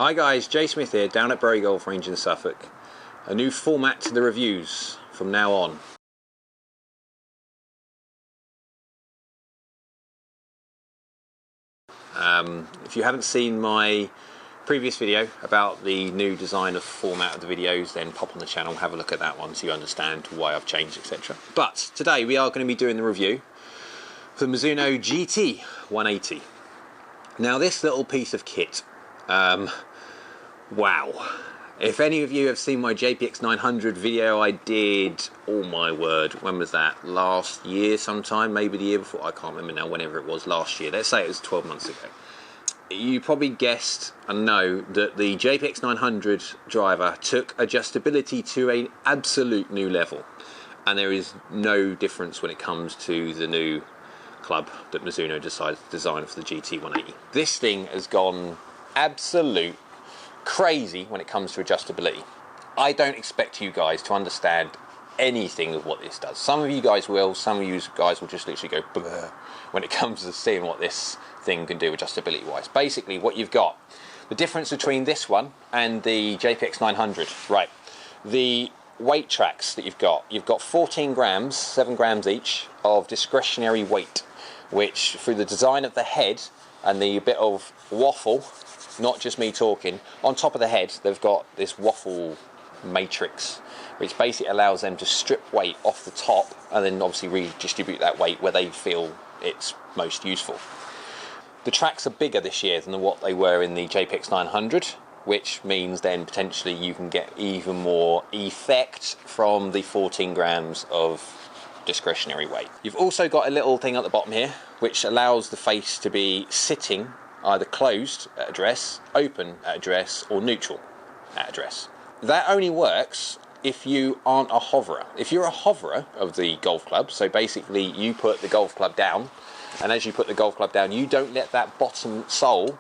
Hi guys, Jay Smith here, down at Bury Golf Range in Suffolk. A new format to the reviews from now on. If you haven't seen my previous video about the new design of format of the videos, then pop on the channel, have a look at that one so you understand why I've changed, etc. But today we are going to be doing the review for the Mizuno GT180. Now this little piece of kit, wow. If any of you have seen my JPX 900 video I did, oh my word, when was that? Last year sometime, maybe the year before, I can't remember now, whenever it was, last year. Let's say it was 12 months ago. You probably guessed and know that the JPX 900 driver took adjustability to an absolute new level. And there is no difference when it comes to the new club that Mizuno decided to design for the GT180. This thing has gone absolute crazy when it comes to adjustability. I don't expect you guys to understand anything of what this does. Some of you guys will, some of you guys will just literally go bleh when it comes to seeing what this thing can do adjustability wise. Basically what you've got, the difference between this one and the JPX 900, right, the weight tracks that you've got 14 grams, 7 grams each of discretionary weight, which through the design of the head and the bit of waffle, not just me talking, on top of the head they've got this waffle matrix which basically allows them to strip weight off the top and then obviously redistribute that weight where they feel it's most useful. The tracks are bigger this year than what they were in the JPX 900, which means then potentially you can get even more effect from the 14 grams of discretionary weight. You've also got a little thing at the bottom here which allows the face to be sitting either closed at address, open at address, or neutral at address. That only works if you aren't a hoverer. If you're a hoverer of the golf club, so basically you put the golf club down, and as you put the golf club down, you don't let that bottom sole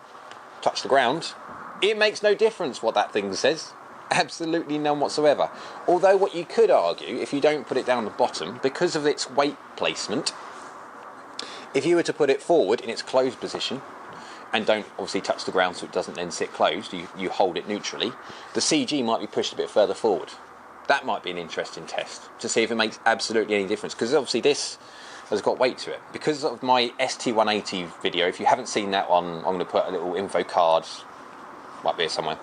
touch the ground, it makes no difference what that thing says. Absolutely none whatsoever. Although what you could argue, if you don't put it down the bottom, because of its weight placement, if you were to put it forward in its closed position, and don't obviously touch the ground so it doesn't then sit closed, you hold it neutrally, the CG might be pushed a bit further forward. That might be an interesting test to see if it makes absolutely any difference, because obviously this has got weight to it. Because of my ST180 video, if you haven't seen that one, I'm going to put a little info card, might be here somewhere,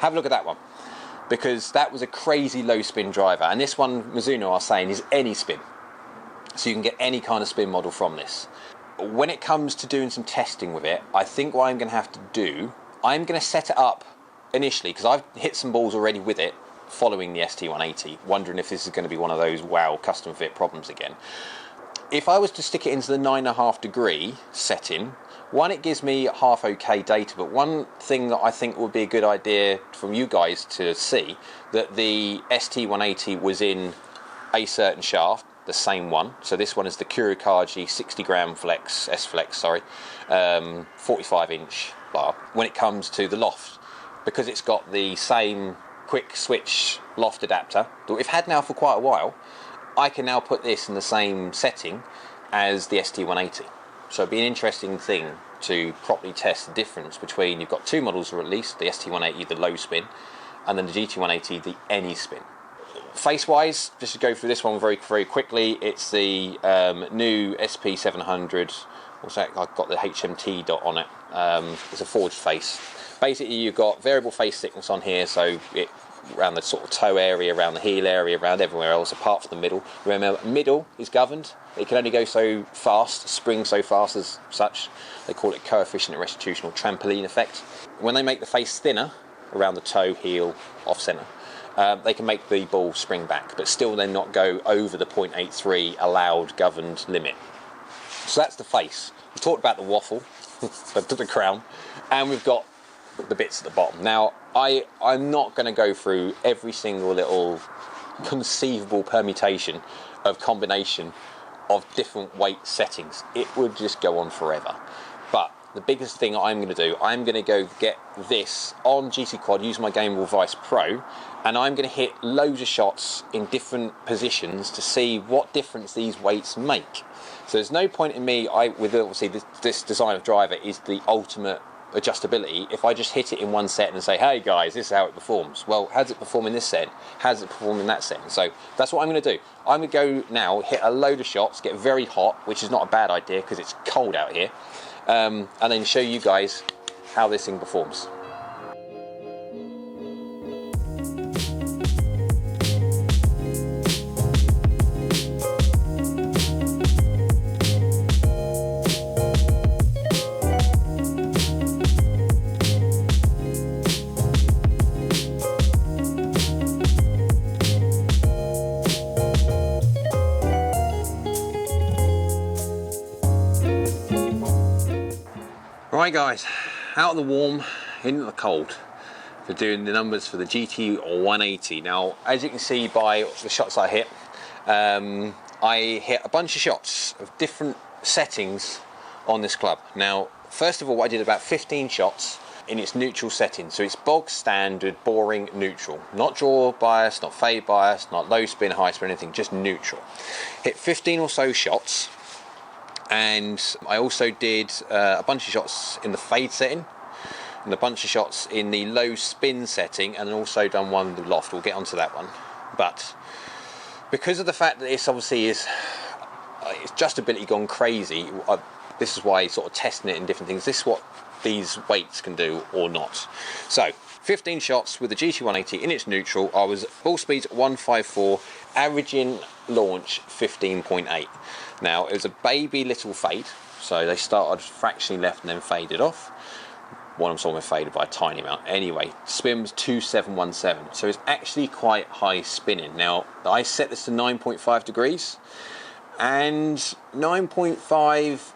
have a look at that one, because that was a crazy low spin driver, and this one Mizuno are saying is any spin, so you can get any kind of spin model from this. When it comes to doing some testing with it, I think what I'm going to have to do, I'm going to set it up initially, because I've hit some balls already with it following the ST180, wondering if this is going to be one of those wow custom fit problems again. If I was to stick it into the 9.5 degree setting, one, it gives me half okay data, but one thing that I think would be a good idea from you guys to see, that the ST180 was in a certain shaft, the same one. So this one is the Kurikaji 60 gram flex, S-Flex, sorry, 45 inch bar. When it comes to the Loft, because it's got the same quick switch Loft adapter that we've had now for quite a while, I can now put this in the same setting as the ST180. So it'd be an interesting thing to properly test the difference between, you've got two models, or at least the ST180, the low spin, and then the GT180, the any spin. Face wise, just to go through this one very quickly, it's the new SP700, also I've got the HMT dot on it, it's a forged face. Basically you've got variable face thickness on here, so it around the sort of toe area, around the heel area, around everywhere else apart from the middle. Remember, middle is governed, it can only go so fast, spring so fast as such. They call it coefficient of restitution or trampoline effect. When they make the face thinner around the toe, heel, off centre, they can make the ball spring back, but still then not go over the 0.83 allowed governed limit. So that's the face. We talked about the waffle, the crown, and we've got the bits at the bottom. Now, I'm not going to go through every single little conceivable permutation of combination of different weight settings. It would just go on forever. But the biggest thing I'm going to do, I'm going to go get this on GT Quad, use my Game Ball Vice Pro, and I'm going to hit loads of shots in different positions to see what difference these weights make. So there's no point in me, with obviously this design of driver is the ultimate adjustability if I just hit it in one set and say, hey guys, this is how it performs. Well, how does it perform in this set? How does it perform in that set? So that's what I'm going to do. I'm going to go now, hit a load of shots, get very hot, which is not a bad idea because it's cold out here, and then show you guys how this thing performs. Right guys, out of the warm, into the cold for doing the numbers for the GT180. Now, as you can see by the shots I hit a bunch of shots of different settings on this club. Now, first of all, I did about 15 shots in its neutral setting. So it's bog standard, boring, neutral. Not draw bias, not fade bias, not low spin, high spin, anything, just neutral. Hit 15 or so shots. And I also did a bunch of shots in the fade setting and a bunch of shots in the low spin setting, and also done one with the Loft. We'll get onto that one. But because of the fact that this obviously is it's adjustability gone crazy, this is why sort of testing it in different things. This is what these weights can do or not. So 15 shots with the GT180 in its neutral. I was ball speeds 154, averaging launch 15.8. Now, it was a baby little fade, so they started fractionally left and then faded off. One of them saw me faded by a tiny amount. Anyway, spin was 2717, so it's actually quite high spinning. Now, I set this to 9.5 degrees, and 9.5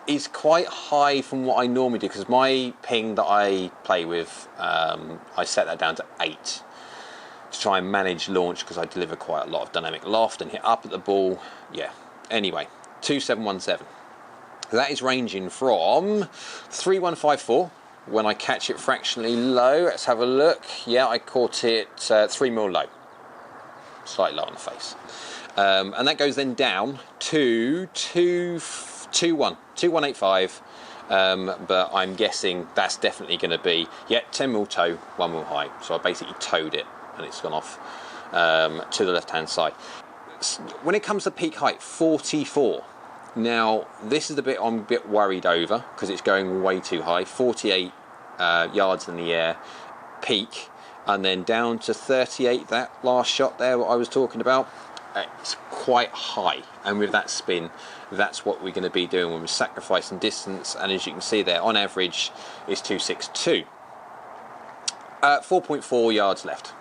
is quite high from what I normally do, because my ping that I play with, I set that down to 8 to try and manage launch, because I deliver quite a lot of dynamic loft and hit up at the ball. Yeah, anyway, 2717. That is ranging from 3154 when I catch it fractionally low. Let's have a look. Yeah, I caught it 3 mil low, slightly low on the face, and that goes then down to 2185. But I'm guessing that's definitely going to be 10 mil toe, 1 mil high. So I basically towed it and it's gone off to the left hand side. When it comes to peak height, 44. Now this is the bit I'm a bit worried over, because it's going way too high. 48 yards in the air peak, and then down to 38. That last shot there, what I was talking about, it's quite high, and with that spin, that's what we're going to be doing when we're sacrificing distance. And as you can see there, on average is 262. 4.4 yards left.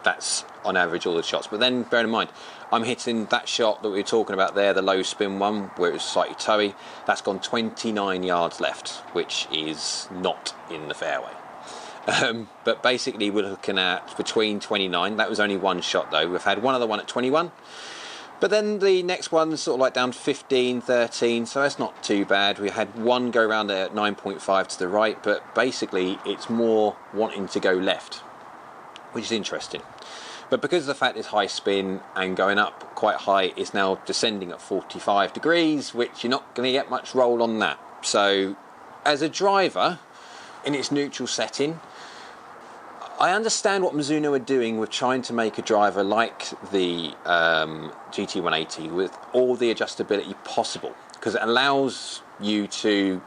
That's on average all the shots. But then bear in mind, I'm hitting that shot that we were talking about there, the low spin one, where it was slightly toey. That's gone 29 yards left, which is not in the fairway. But basically we're looking at between 29. That was only one shot though. We've had one other one at 21. But then the next one's sort of like down to 15, 13, so that's not too bad. We had one go around there at 9.5 to the right, but basically it's more wanting to go left, which is interesting. But because of the fact it's high spin and going up quite high, it's now descending at 45 degrees, which you're not going to get much roll on that. So as a driver in its neutral setting, I understand what Mizuno are doing with trying to make a driver like the GT180 with all the adjustability possible, because it allows you to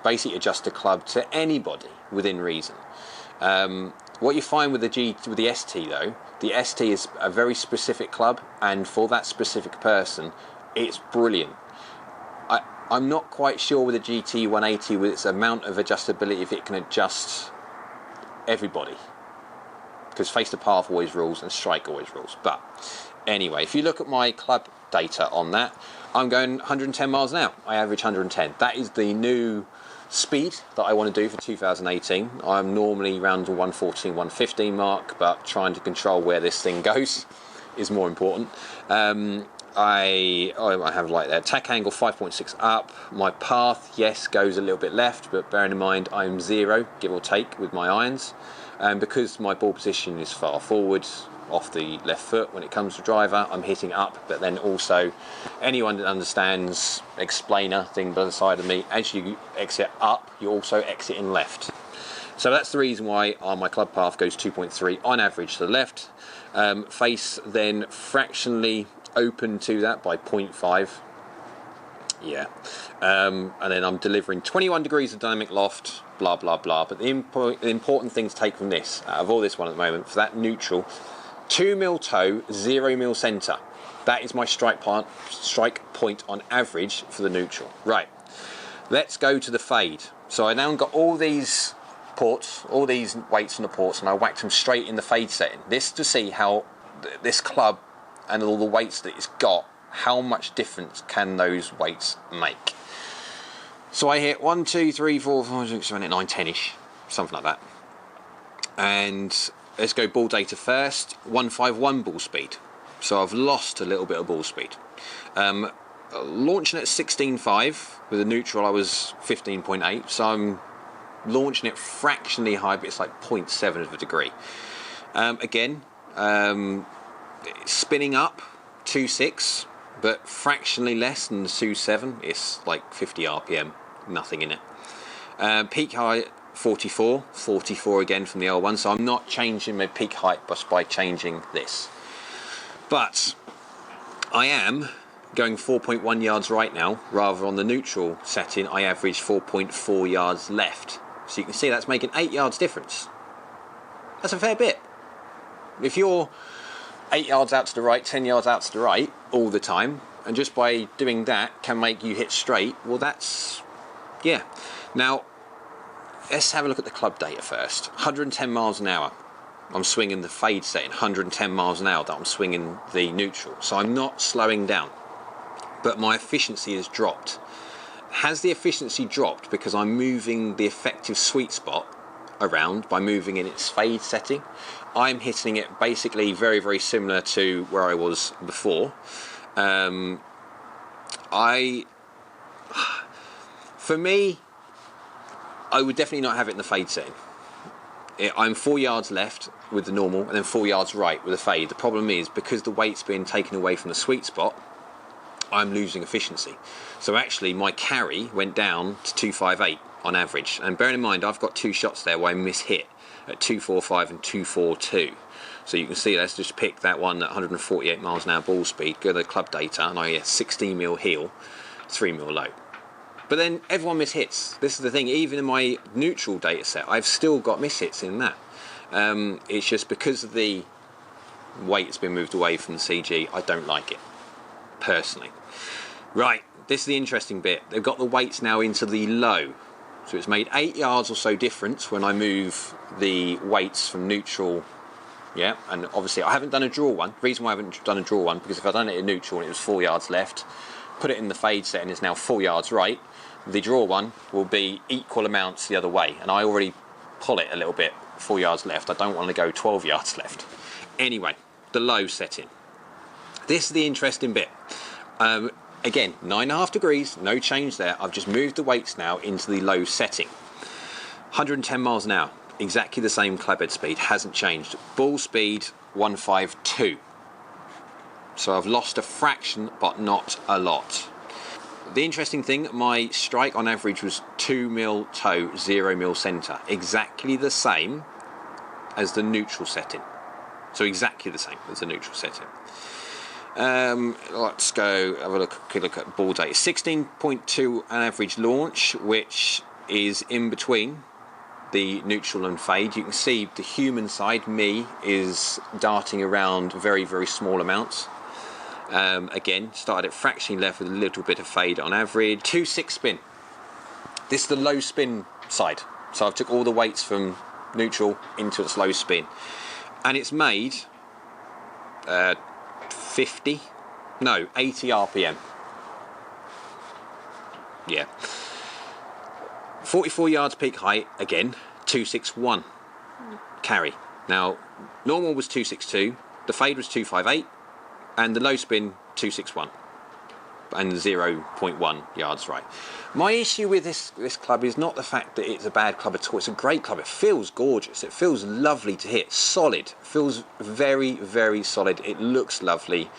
basically adjust the club to anybody within reason. What you find with the ST though, the ST is a very specific club, and for that specific person, it's brilliant. I'm not quite sure with the GT180 with its amount of adjustability if it can adjust everybody, because face to path always rules and strike always rules. But anyway, if you look at my club data on that, I'm going 110 miles an hour. I average 110. That is the new speed that I want to do for 2018. I'm normally around the 114, 115 mark, but trying to control where this thing goes is more important. I have like that tack angle 5.6 up. My path, yes, goes a little bit left, but bearing in mind I'm 0, give or take, with my irons. And because my ball position is far forward, off the left foot. When it comes to driver, I'm hitting up, but then also anyone that understands explainer thing by the side of me, as you exit up, you're also exiting left. So that's the reason why on my club path goes 2.3 on average to the left. Face then fractionally open to that by 0.5. Yeah, and then I'm delivering 21 degrees of dynamic loft, blah blah blah. But the important thing to take from this, out of all this one at the moment, for that neutral, 2 mil toe, 0 mil centre. That is my strike point on average for the neutral. Right, let's go to the fade. So I now got all these ports, all these weights on the ports, and I whacked them straight in the fade setting. This to see how this club and all the weights that it's got, how much difference can those weights make. So I hit 1, 2, 3, 4, 5, 6, 7, 8, 9, 10-ish, something like that. And let's go ball data first. 151 ball speed. So I've lost a little bit of ball speed. Launching at 16.5 with a neutral, I was 15.8. So I'm launching it fractionally high, but it's like 0.7 of a degree. Again, spinning up 2.6. But fractionally less than the 2.7, it's like 50 RPM, nothing in it. Peak height 44 again from the L1, so I'm not changing my peak height just by changing this. But I am going 4.1 yards right now, rather on the neutral setting, I average 4.4 yards left. So you can see that's making 8 yards difference. That's a fair bit. If you're 8 yards out to the right, 10 yards out to the right all the time, and just by doing that can make you hit straight, well that's, yeah. Now, let's have a look at the club data first. 110 miles an hour. I'm swinging the fade setting, 110 miles an hour that I'm swinging the neutral. So I'm not slowing down, but my efficiency has dropped. Has the efficiency dropped because I'm moving the effective sweet spot around by moving in its fade setting? I'm hitting it basically very, very similar to where I was before. For me, I would definitely not have it in the fade setting. I'm 4 yards left with the normal and then 4 yards right with the fade. The problem is, because the weight's being taken away from the sweet spot, I'm losing efficiency. So actually my carry went down to 258 on average. And bearing in mind, I've got 2 shots there where I mishit at 245 and 242. So you can see, let's just pick that one at 148 miles an hour ball speed, go to the club data, and I get 16 mil heel, 3 mil low. But then everyone mishits. This is the thing, even in my neutral data set, I've still got mishits in that. It's just because of the weight that's been moved away from the CG, I don't like it, personally. Right, this is the interesting bit. They've got the weights now into the low. So it's made 8 yards or so difference when I move the weights from neutral. Yeah, and obviously I haven't done a draw one. The reason why I haven't done a draw one, because if I'd done it in neutral and it was 4 yards left, put it in the fade set and it's now 4 yards right, the draw one will be equal amounts the other way. And I already pull it a little bit, 4 yards left. I don't want to go 12 yards left. Anyway, the low setting. This is the interesting bit. Again, 9.5 degrees, no change there. I've just moved the weights now into the low setting. 110 miles an hour, exactly the same club head speed, hasn't changed. Ball speed, 152. So I've lost a fraction, but not a lot. The interesting thing, my strike on average was 2 mil toe, 0 mil centre. Exactly the same as the neutral setting. So exactly the same as the neutral setting. Let's go have a look at ball data. 16.2 an average launch, which is in between the neutral and fade. You can see the human side, me, is darting around very, very small amounts. Again, started at fractionally left with a little bit of fade on average. 2.6 spin. This is the low spin side. So I've took all the weights from neutral into its low spin. And it's made 80 RPM. Yeah. 44 yards peak height, again, 261 carry. Now, normal was 262, the fade was 258, and the low spin, 261. and 0.1 yards right. My issue with this club is not the fact that it's a bad club at all. It's a great club. It feels gorgeous. It feels lovely to hit. Solid. It feels very, very solid. It looks lovely.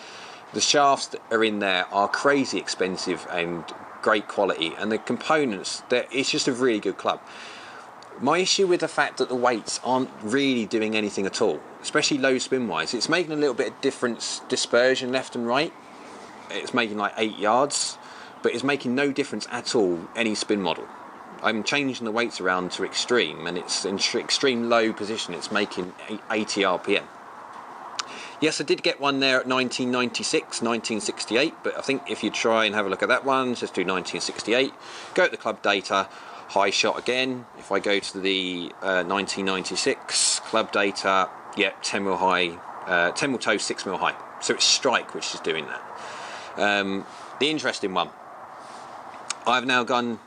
The shafts that are in there are crazy expensive and great quality, and the components, it's just a really good club. My issue with the fact that the weights aren't really doing anything at all, especially low spin wise, it's making a little bit of difference dispersion left and right. It's making like 8 yards, but it's making no difference at all any spin model. I'm changing the weights around to extreme, and it's in extreme low position. It's making 80 RPM. Yes, I did get one there at 1996, 1968, but I think if you try and have a look at that one, just do 1968, go to the club data, high shot again. If I go to the 1996 club data, yeah, 10 mil high, 10 mil toe, 6 mil high. So it's strike which is doing that. The interesting one, I've now done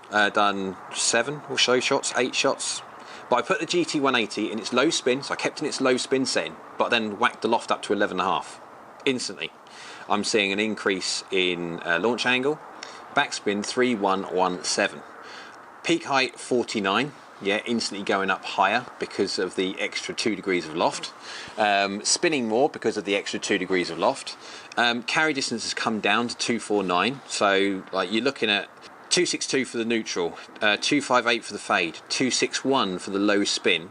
7 or so shots, 8 shots. But I put the GT180 in its low spin, so I kept in its low spin setting, but then whacked the loft up to 11.5. Instantly, I'm seeing an increase in launch angle, backspin 3117, peak height 49. Yeah, instantly going up higher because of the extra 2 degrees of loft. Spinning more because of the extra 2 degrees of loft. Carry distance has come down to 249, so like you're looking at 262 for the neutral, 258 for the fade, 261 for the low spin,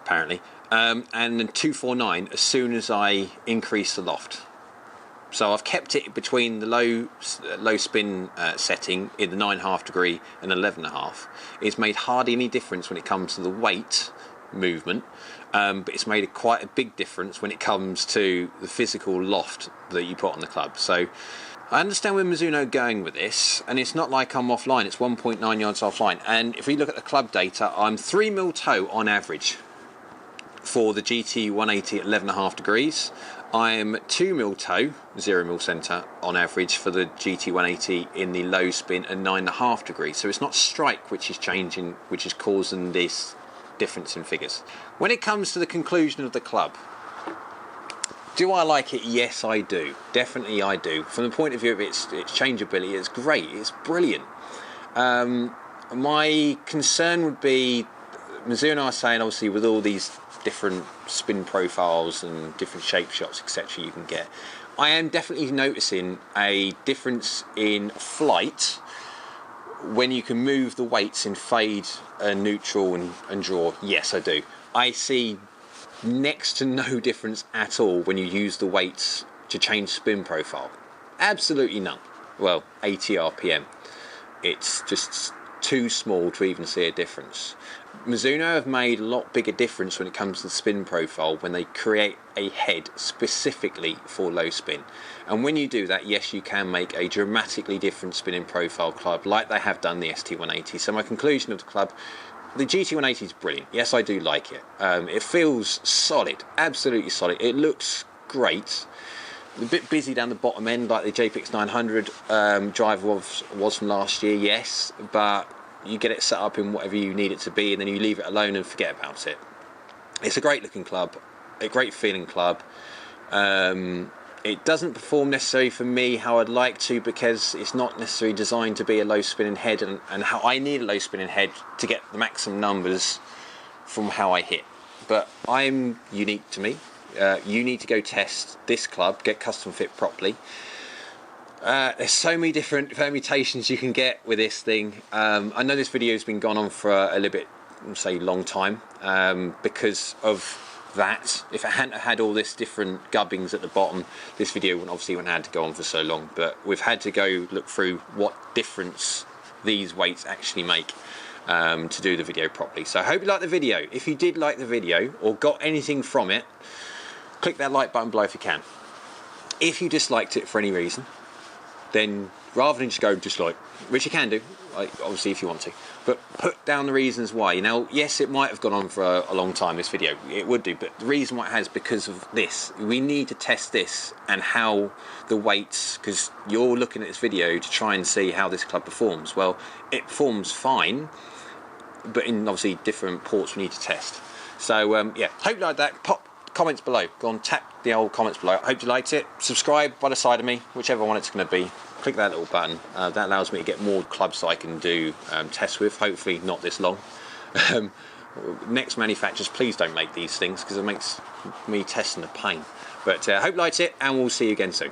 apparently, and then 249 as soon as I increase the loft. So I've kept it between the low spin setting in the 9.5 degree and 11.5. It's made hardly any difference when it comes to the weight movement, but it's made quite a big difference when it comes to the physical loft that you put on the club. So I understand where Mizuno are going with this, and it's not like I'm offline, it's 1.9 yards offline. And if we look at the club data, I'm 3 mil toe on average for the GT180 at 11.5 degrees. I'm 2 mil toe, 0 mil centre on average for the GT180 in the low spin at 9.5 degrees. So it's not strike which is changing, which is causing this difference in figures. When it comes to the conclusion of the club, do I like it? Yes, I do. Definitely I do. From the point of view of its changeability, it's great. It's brilliant. My concern would be, Mizuno are saying, obviously, with all these different spin profiles and different shape shots, etc. you can get, I am definitely noticing a difference in flight when you can move the weights in fade, neutral and draw. Yes, I do. I see next to no difference at all when you use the weights to change spin profile. Absolutely none. Well, 80 RPM. It's just too small to even see a difference. Mizuno have made a lot bigger difference when it comes to the spin profile when they create a head specifically for low spin. And when you do that, yes, you can make a dramatically different spinning profile club like they have done the ST180. So my conclusion of the club, the GT180 is brilliant. Yes, I do like it. It feels solid, absolutely solid. It looks great. A bit busy down the bottom end like the JPX 900 driver was from last year, yes, but you get it set up in whatever you need it to be and then you leave it alone and forget about it. It's a great looking club, a great feeling club. It doesn't perform necessarily for me how I'd like to, because it's not necessarily designed to be a low spinning head, and how I need a low spinning head to get the maximum numbers from how I hit. But I'm unique to me. You need to go test this club, get custom fit properly. There's so many different permutations you can get with this thing. I know this video's been gone on for a little bit, say, long time, because of that. If it hadn't had all this different gubbings at the bottom, this video wouldn't have had to go on for so long. But we've had to go look through what difference these weights actually make to do the video properly. So I hope you liked the video. If you did like the video or got anything from it, click that like button below if you can. If you disliked it for any reason, then rather than just go dislike, which you can do, like, obviously if you want to, but put down the reasons why. Now, yes, it might have gone on for a long time, this video, it would do, but the reason why it has, because of this. We need to test this and how the weights, because you're looking at this video to try and see how this club performs. Well, it performs fine, but in obviously different ports we need to test. So yeah, hope you like that. Pop comments below. Go on, tap the old comments below. Hope you liked it. Subscribe by the side of me, whichever one it's going to be. click that little button. That allows me to get more clubs that I can do tests with, hopefully not this long. Next manufacturers, please don't make these things because it makes me testing a pain. But I hope you liked it, and we'll see you again soon.